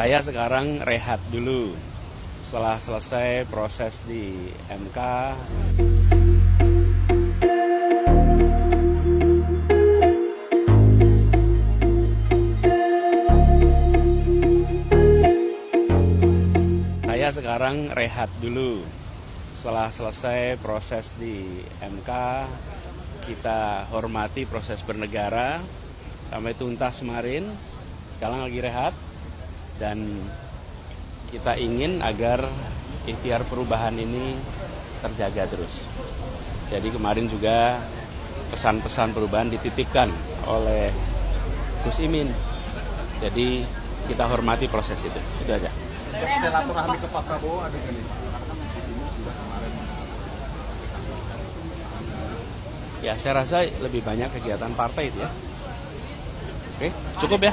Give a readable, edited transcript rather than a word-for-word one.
Saya sekarang rehat dulu setelah selesai proses di MK. Saya sekarang rehat dulu setelah selesai proses di MK. Kita hormati proses bernegara sampai tuntas kemarin. Sekarang lagi rehat. Dan kita ingin agar ikhtiar perubahan ini terjaga terus. Jadi kemarin juga pesan-pesan perubahan dititipkan oleh Gus Imin. Jadi kita hormati proses itu aja. Silaturahmi ke Pak Prabowo ada kali. Ya, saya rasa lebih banyak kegiatan partai itu ya. Oke, cukup ya.